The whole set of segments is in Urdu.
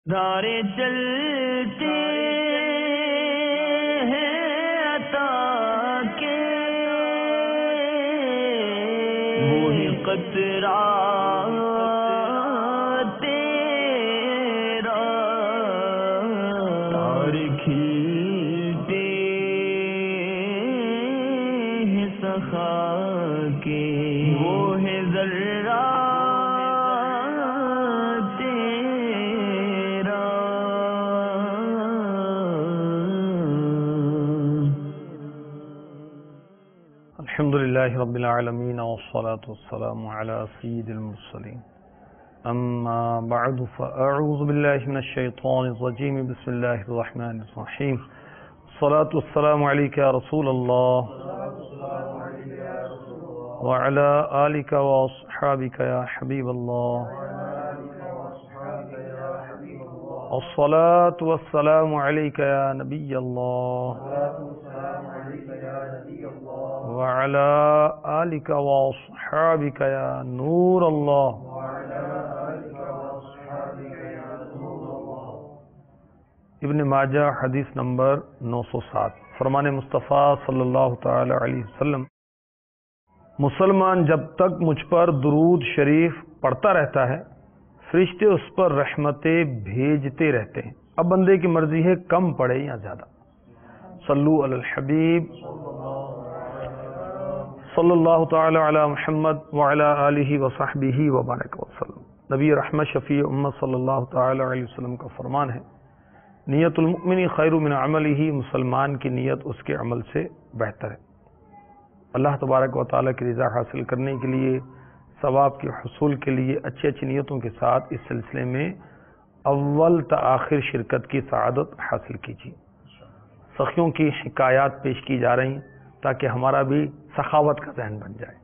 دارے چلتے ہیں عطا کے وہی قطرہ تیرا تارے کھلتے ہیں سخا کے وہ ہے ذرہ الحمد لله رب العالمين والصلاة والسلام على سيد المرسلين أما بعد فأعوذ بالله من الشيطان الرجيم بسم الله الرحمن الرحيم الصلاة والسلام عليك يا رسول الله وعلى آلك وأصحابك يا حبيب الله الصلاة والسلام عليك يا نبي الله وعلى آلك وأصحابك يا نور الله. ابن ماجہ حدیث نمبر 907. فرمان مصطفیٰ صلی اللہ تعالی علیہ وسلم: مسلمان جب تک مجھ پر درود شریف پڑھتا رہتا ہے فرشتے اس پر رحمتیں بھیجتے رہتے ہیں. اب بندے کی مرضی ہے کم پڑھے یا زیادہ. صلو علی الحبیب صلی اللہ تعالی علی محمد وعلی آلہ وصحبہ وبارک وسلم. نبی رحمت شفیع امت صلی اللہ تعالی علیہ وسلم کا فرمان ہے: نیت المؤمن خیر من عملہ. مسلمان کی نیت اس کے عمل سے بہتر ہے. اللہ تبارک و تعالی کی رضا حاصل کرنے کے لیے، ثواب کے حصول کے لیے اچھی اچھی نیتوں کے ساتھ اس سلسلے میں اول تا آخر شرکت کی سعادت حاصل کیجیے. سخیوں کی حکایات پیش کی جا رہی ہیں تاکہ ہمارا بھی سخاوت کا ذہن بن جائے،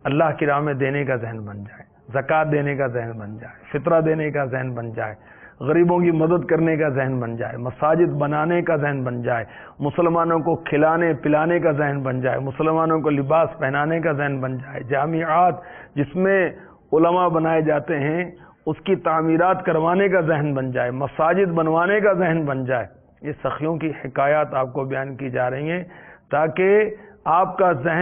اللہ کی راہ میں دینے کا ذہن بن جائے، زکوٰۃ دینے کا ذہن بن جائے، فطرہ دینے کا ذہن بن جائے، غریبوں کی مدد کرنے کا ذہن بن جائے، مساجد بنانے کا ذہن بن جائے، مسلمانوں کو کھلانے پلانے کا ذہن بن جائے، مسلمانوں کو لباس پہنانے کا ذہن بن جائے، جامعات جس میں علماء بنائے جاتے ہیں اس کی تعمیرات کروانے کا ذہن بن جائے، مساجد بنوانے کا ذہن بن جائے. یہ سخیوں کی حکایات آپ کو بیان کی جا رہی ہیں تاکہ آپ کا ذہن